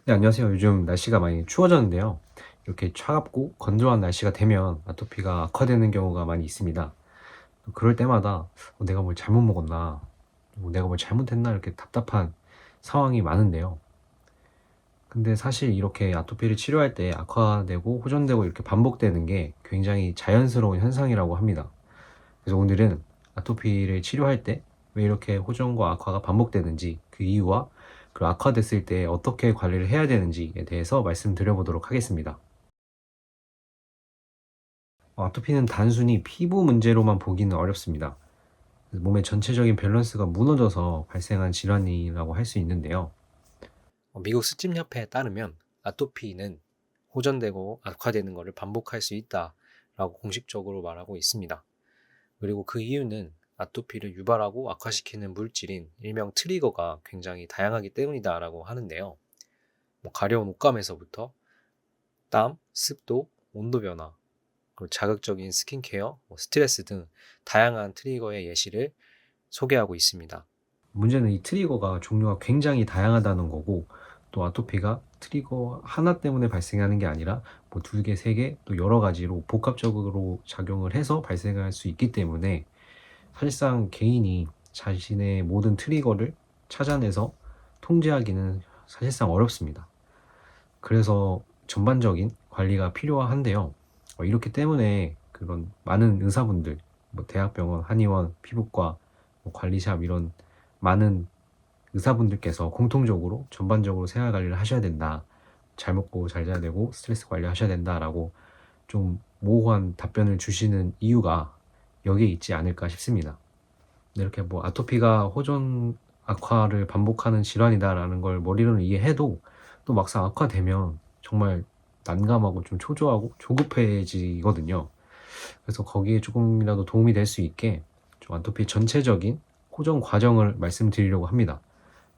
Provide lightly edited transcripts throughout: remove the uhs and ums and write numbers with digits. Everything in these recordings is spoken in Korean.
네, 안녕하세요. 요즘 날씨가 많이 추워졌는데요. 이렇게 차갑고 건조한 날씨가 되면 아토피가 악화되는 경우가 많이 있습니다. 또 그럴 때마다 내가 뭘 잘못 먹었나, 내가 뭘 잘못했나 이렇게 답답한 상황이 많은데요. 근데 사실 이렇게 아토피를 치료할 때 악화되고 호전되고 이렇게 반복되는 게 굉장히 자연스러운 현상이라고 합니다. 그래서 오늘은 아토피를 치료할 때 왜 이렇게 호전과 악화가 반복되는지 그 이유와 그리고 악화됐을 때 어떻게 관리를 해야 되는지에 대해서 말씀드려보도록 하겠습니다. 아토피는 단순히 피부 문제로만 보기는 어렵습니다. 몸의 전체적인 밸런스가 무너져서 발생한 질환이라고 할 수 있는데요. 미국 스팀협회에 따르면 아토피는 호전되고 악화되는 것을 반복할 수 있다라고 공식적으로 말하고 있습니다. 그리고 그 이유는 아토피를 유발하고 악화시키는 물질인 일명 트리거가 굉장히 다양하기 때문이다라고 하는데요. 가려운 옷감에서부터 땀, 습도, 온도 변화, 그리고 자극적인 스킨케어, 스트레스 등 다양한 트리거의 예시를 소개하고 있습니다. 문제는 이 트리거가 종류가 굉장히 다양하다는 거고, 또 아토피가 트리거 하나 때문에 발생하는 게 아니라 뭐 두 개, 세 개, 또 여러 가지로 복합적으로 작용을 해서 발생할 수 있기 때문에 사실상 개인이 자신의 모든 트리거를 찾아내서 통제하기는 사실상 어렵습니다. 그래서 전반적인 관리가 필요한데요. 이렇기 때문에 그런 많은 의사분들, 뭐 대학병원, 한의원, 피부과, 뭐 관리샵 이런 많은 의사분들께서 공통적으로 전반적으로 생활 관리를 하셔야 된다. 잘 먹고 잘 자야 되고 스트레스 관리하셔야 된다라고 좀 모호한 답변을 주시는 이유가 여기에 있지 않을까 싶습니다. 이렇게 뭐 아토피가 호전 악화를 반복하는 질환이다라는 걸 머리로는 이해해도 또 막상 악화되면 정말 난감하고 좀 초조하고 조급해지거든요. 그래서 거기에 조금이라도 도움이 될 수 있게 좀 아토피 전체적인 호전 과정을 말씀드리려고 합니다.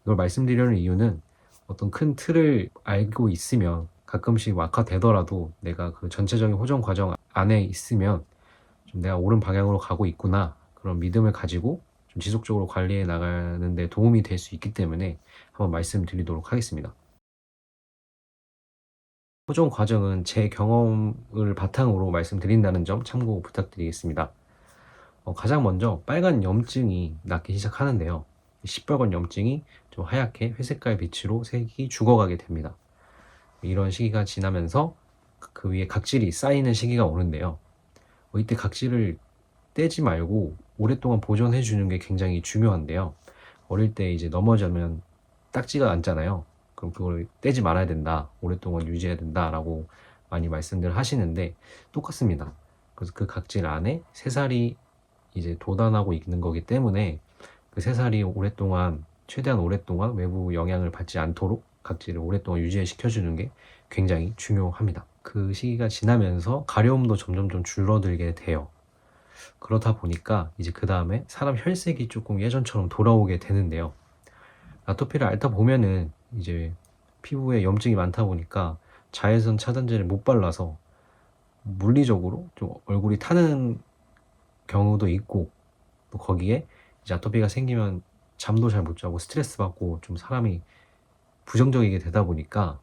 이걸 말씀드리려는 이유는 어떤 큰 틀을 알고 있으면 가끔씩 악화되더라도 내가 그 전체적인 호전 과정 안에 있으면 좀 내가 옳은 방향으로 가고 있구나 그런 믿음을 가지고 좀 지속적으로 관리해 나가는 데 도움이 될 수 있기 때문에 한번 말씀드리도록 하겠습니다. 호전 과정은 제 경험을 바탕으로 말씀드린다는 점 참고 부탁드리겠습니다. 가장 먼저 빨간 염증이 낫기 시작하는데요. 시뻘건 염증이 좀 하얗게 회색깔 빛으로 색이 죽어가게 됩니다. 이런 시기가 지나면서 그 위에 각질이 쌓이는 시기가 오는데요. 이때 각질을 떼지 말고 오랫동안 보존해 주는 게 굉장히 중요한데요. 어릴 때 이제 넘어지면 딱지가 앉잖아요. 그럼 그걸 떼지 말아야 된다. 오랫동안 유지해야 된다라고 많이 말씀들 하시는데 똑같습니다. 그래서 그 각질 안에 새살이 이제 돋아나고 있는 거기 때문에 그 새살이 오랫동안 최대한 오랫동안 외부 영향을 받지 않도록 각질을 오랫동안 유지시켜 주는 게 굉장히 중요합니다. 그 시기가 지나면서 가려움도 점점 좀 줄어들게 돼요. 그러다 보니까 이제 그 다음에 사람 혈색이 조금 예전처럼 돌아오게 되는데요. 아토피를 앓다 보면은 이제 피부에 염증이 많다 보니까 자외선 차단제를 못 발라서 물리적으로 좀 얼굴이 타는 경우도 있고, 또 거기에 이제 아토피가 생기면 잠도 잘 못 자고 스트레스 받고 좀 사람이 부정적이게 되다 보니까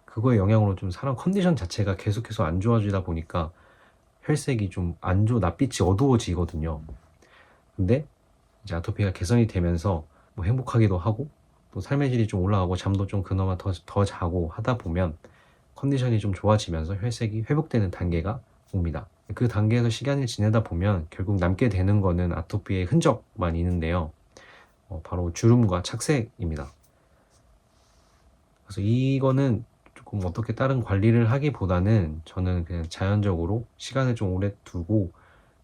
그거의 영향으로 좀 사람 컨디션 자체가 계속해서 안 좋아지다 보니까 혈색이 좀 안 좋아, 낯빛이 어두워지거든요. 근데 이제 아토피가 개선이 되면서 뭐 행복하기도 하고 또 삶의 질이 좀 올라가고 잠도 좀 그나마 더 자고 하다 보면 컨디션이 좀 좋아지면서 혈색이 회복되는 단계가 옵니다. 그 단계에서 시간을 지내다 보면 결국 남게 되는 거는 아토피의 흔적만 있는데요. 바로 주름과 착색입니다. 그래서 이거는 조금 어떻게 다른 관리를 하기보다는 저는 그냥 자연적으로 시간을 좀 오래 두고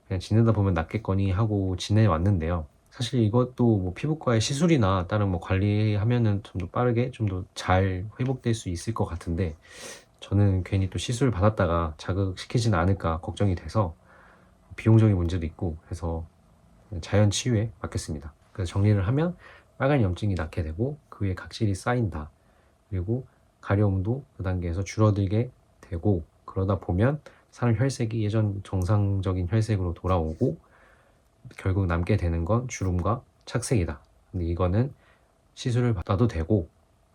그냥 지내다 보면 낫겠거니 하고 지내왔는데요. 사실 이것도 뭐 피부과의 시술이나 다른 뭐 관리하면은 좀 더 빠르게 좀 더 잘 회복될 수 있을 것 같은데 저는 괜히 또 시술 받았다가 자극시키지는 않을까 걱정이 돼서 비용적인 문제도 있고 해서 자연 치유에 맡겼습니다. 그래서 정리를 하면 빨간 염증이 낫게 되고 그 위에 각질이 쌓인다. 그리고 가려움도 그 단계에서 줄어들게 되고 그러다 보면 사람 혈색이 예전 정상적인 혈색으로 돌아오고 결국 남게 되는 건 주름과 착색이다. 근데 이거는 시술을 받아도 되고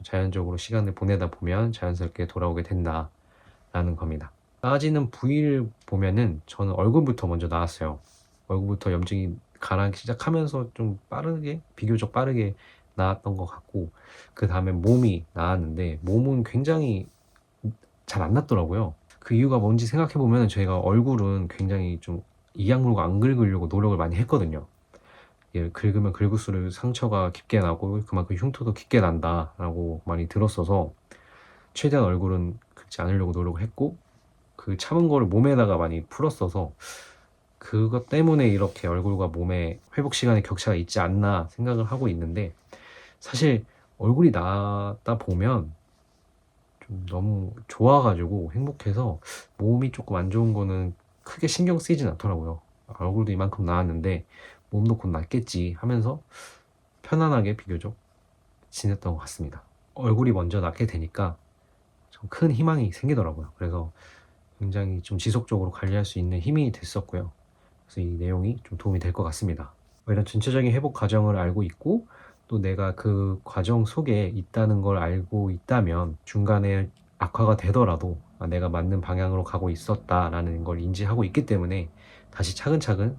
자연적으로 시간을 보내다 보면 자연스럽게 돌아오게 된다라는 겁니다. 나아지는 부위를 보면은 저는 얼굴부터 먼저 나았어요. 얼굴부터 염증이 가라앉기 시작하면서 좀 빠르게, 비교적 빠르게 나았던 것 같고, 그 다음에 몸이 나았는데 몸은 굉장히 잘 안 났더라고요. 그 이유가 뭔지 생각해 보면 제가 얼굴은 굉장히 좀 이악 물고 안 긁으려고 노력을 많이 했거든요. 예, 긁으면 긁을수록 상처가 깊게 나고 그만큼 흉터도 깊게 난다라고 많이 들었어서 최대한 얼굴은 긁지 않으려고 노력을 했고, 그 참은 거를 몸에다가 많이 풀었어서 그것 때문에 이렇게 얼굴과 몸의 회복 시간에 격차가 있지 않나 생각을 하고 있는데, 사실 얼굴이 나다 보면 좀 너무 좋아가지고 행복해서 몸이 조금 안 좋은 거는 크게 신경 쓰이진 않더라고요. 얼굴도 이만큼 나았는데 몸도 곧 낫겠지 하면서 편안하게 비교적 지냈던 것 같습니다. 얼굴이 먼저 낫게 되니까 좀 큰 희망이 생기더라고요. 그래서 굉장히 좀 지속적으로 관리할 수 있는 힘이 됐었고요. 그래서 이 내용이 좀 도움이 될 것 같습니다. 이런 전체적인 회복 과정을 알고 있고, 또 내가 그 과정 속에 있다는 걸 알고 있다면 중간에 악화가 되더라도 내가 맞는 방향으로 가고 있었다라는 걸 인지하고 있기 때문에 다시 차근차근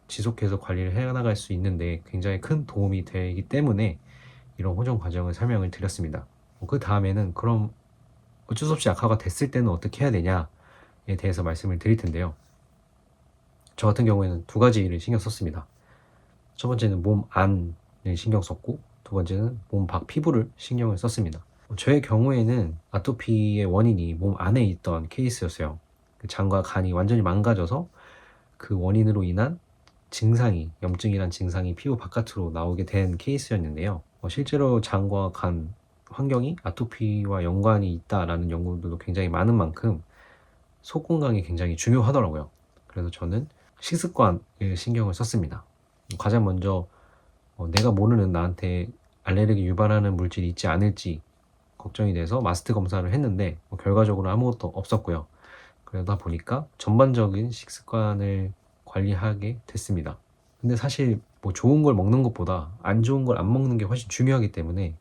지속해서 관리를 해나갈 수 있는데 굉장히 큰 도움이 되기 때문에 이런 호전 과정을 설명을 드렸습니다. 그 다음에는 그럼 어쩔 수 없이 악화가 됐을 때는 어떻게 해야 되냐에 대해서 말씀을 드릴 텐데요. 저 같은 경우에는 두 가지를 신경 썼습니다. 첫 번째는 몸 안을 신경 썼고, 두 번째는 몸 밖 피부를 신경을 썼습니다. 저의 경우에는 아토피의 원인이 몸 안에 있던 케이스였어요. 그 장과 간이 완전히 망가져서 그 원인으로 인한 증상이, 염증이란 증상이 피부 바깥으로 나오게 된 케이스였는데요. 실제로 장과 간 환경이 아토피와 연관이 있다라는 연구들도 굉장히 많은 만큼 속 건강이 굉장히 중요하더라고요. 그래서 저는 식습관을 신경을 썼습니다. 가장 먼저 내가 모르는 나한테 알레르기 유발하는 물질이 있지 않을지 걱정이 돼서 마스트 검사를 했는데 결과적으로 아무것도 없었고요. 그러다 보니까 전반적인 식습관을 관리하게 됐습니다. 근데 사실 뭐 좋은 걸 먹는 것보다 안 좋은 걸 안 먹는 게 훨씬 중요하기 때문에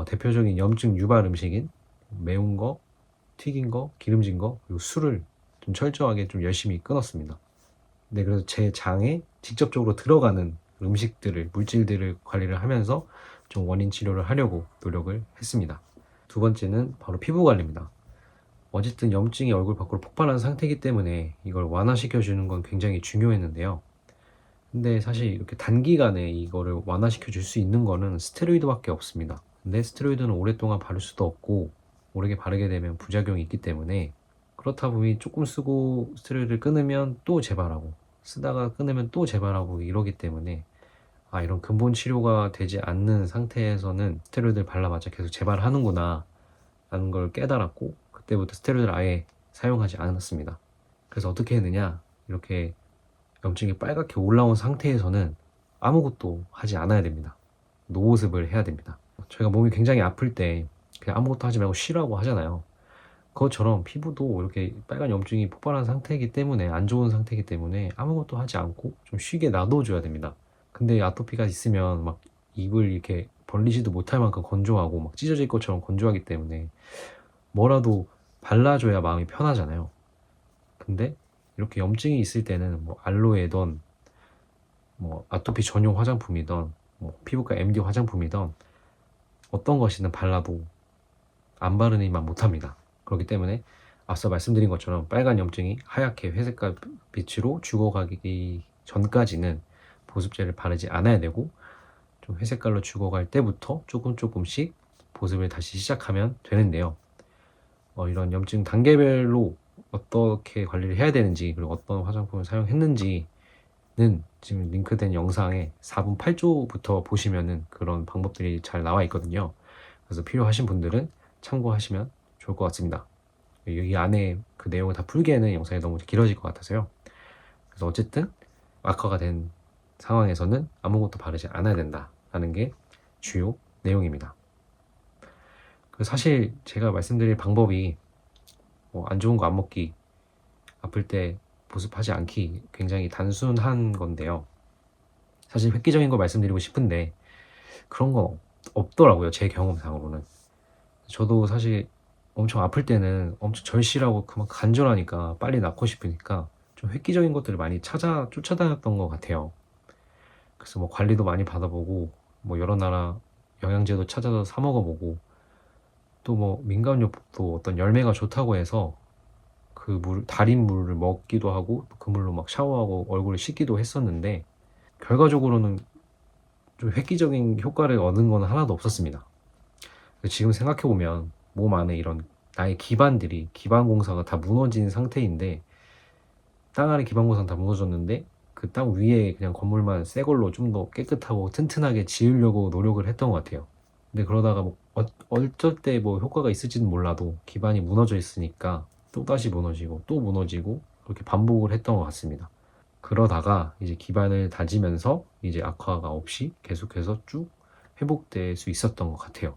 대표적인 염증 유발 음식인 매운 거, 튀긴 거, 기름진 거, 그리고 술을 좀 철저하게 좀 열심히 끊었습니다. 네, 그래서 제 장에 직접적으로 들어가는 음식들을, 물질들을 관리를 하면서 좀 원인 치료를 하려고 노력을 했습니다. 두 번째는 바로 피부 관리입니다. 어쨌든 염증이 얼굴 밖으로 폭발한 상태이기 때문에 이걸 완화시켜주는 건 굉장히 중요했는데요. 근데 사실 이렇게 단기간에 이거를 완화시켜 줄 수 있는 거는 스테로이드밖에 없습니다. 근데 스테로이드는 오랫동안 바를 수도 없고, 오래 바르게 되면 부작용이 있기 때문에, 그렇다 보니 조금 쓰고 스테로이드를 끊으면 또 재발하고, 쓰다가 끊으면 또 재발하고 이러기 때문에 이런 근본 치료가 되지 않는 상태에서는 스테로이드를 발라봤자 계속 재발하는구나 라는 걸 깨달았고, 그때부터 스테로이드를 아예 사용하지 않았습니다. 그래서 어떻게 했느냐, 이렇게 염증이 빨갛게 올라온 상태에서는 아무것도 하지 않아야 됩니다. 노보습을 해야 됩니다. 저희가 몸이 굉장히 아플 때 그냥 아무것도 하지 말고 쉬라고 하잖아요. 그것처럼 피부도 이렇게 빨간 염증이 폭발한 상태이기 때문에, 안 좋은 상태이기 때문에 아무것도 하지 않고 좀 쉬게 놔둬줘야 됩니다. 근데 아토피가 있으면 막 입을 이렇게 벌리지도 못할 만큼 건조하고 막 찢어질 것처럼 건조하기 때문에 뭐라도 발라줘야 마음이 편하잖아요. 근데 이렇게 염증이 있을 때는 뭐 알로에던 뭐 아토피 전용 화장품이던 뭐 피부과 MD 화장품이던 어떤 것이든 발라도 안 바르니만 못합니다. 그렇기 때문에 앞서 말씀드린 것처럼 빨간 염증이 하얗게 회색깔 빛으로 죽어가기 전까지는 보습제를 바르지 않아야 되고, 좀 회색깔로 죽어갈 때부터 조금씩 보습을 다시 시작하면 되는데요. 이런 염증 단계별로 어떻게 관리를 해야 되는지, 그리고 어떤 화장품을 사용했는지는 지금 링크된 영상에 4분 8초부터 보시면은 그런 방법들이 잘 나와 있거든요. 그래서 필요하신 분들은 참고하시면 좋을 것 같습니다. 여기 안에 그 내용을 다 풀기에는 영상이 너무 길어질 것 같아서요. 그래서 어쨌든 악화가 된 상황에서는 아무것도 바르지 않아야 된다라는 게 주요 내용입니다. 사실 제가 말씀드릴 방법이 안 좋은 거 안 먹기, 아플 때 보습하지 않기, 굉장히 단순한 건데요. 사실 획기적인 걸 말씀드리고 싶은데 그런 건 없더라고요, 제 경험상으로는. 저도 사실 엄청 아플 때는 엄청 절실하고 그만 간절하니까 빨리 낫고 싶으니까 좀 획기적인 것들을 많이 쫓아다녔던 것 같아요. 그래서 뭐 관리도 많이 받아보고 뭐 여러 나라 영양제도 찾아서 사 먹어보고 또 뭐 민간요법도 어떤 열매가 좋다고 해서 그 물, 달인 물을 먹기도 하고 그 물로 막 샤워하고 얼굴을 씻기도 했었는데 결과적으로는 좀 획기적인 효과를 얻은 건 하나도 없었습니다. 지금 생각해보면 몸 안에 이런 나의 기반들이 기반 공사가 다 무너진 상태인데 땅 안에 기반 공사가 다 무너졌는데 그 땅 위에 그냥 건물만 새 걸로 좀 더 깨끗하고 튼튼하게 지으려고 노력을 했던 것 같아요. 근데 그러다가 뭐 어쩔 때 뭐 효과가 있을지는 몰라도 기반이 무너져 있으니까 또 다시 무너지고 또 무너지고 그렇게 반복을 했던 것 같습니다. 그러다가 이제 기반을 다지면서 이제 악화가 없이 계속해서 쭉 회복될 수 있었던 것 같아요.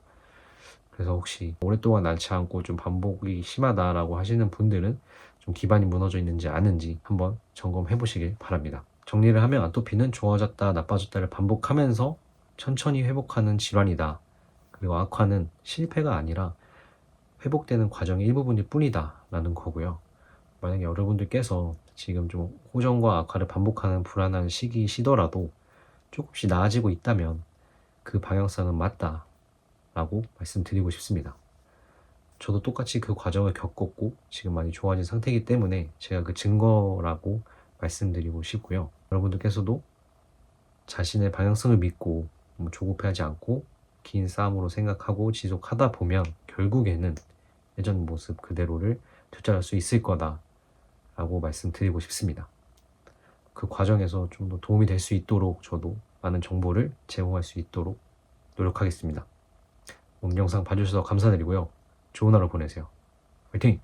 그래서 혹시 오랫동안 앓지 않고 좀 반복이 심하다라고 하시는 분들은 좀 기반이 무너져 있는지 아는지 한번 점검해 보시길 바랍니다. 정리를 하면 아토피는 좋아졌다 나빠졌다를 반복하면서 천천히 회복하는 질환이다. 그리고 악화는 실패가 아니라 회복되는 과정의 일부분일 뿐이다 라는 거고요. 만약에 여러분들께서 지금 좀 호전과 악화를 반복하는 불안한 시기시더라도 조금씩 나아지고 있다면 그 방향성은 맞다 라고 말씀드리고 싶습니다. 저도 똑같이 그 과정을 겪었고 지금 많이 좋아진 상태이기 때문에 제가 그 증거라고 말씀드리고 싶고요. 여러분들께서도 자신의 방향성을 믿고 조급해하지 않고 긴 싸움으로 생각하고 지속하다 보면 결국에는 예전 모습 그대로를 되찾을 수 있을 거다 라고 말씀드리고 싶습니다. 그 과정에서 좀 더 도움이 될 수 있도록 저도 많은 정보를 제공할 수 있도록 노력하겠습니다. 오늘 영상 봐주셔서 감사드리고요. 좋은 하루 보내세요. 화이팅!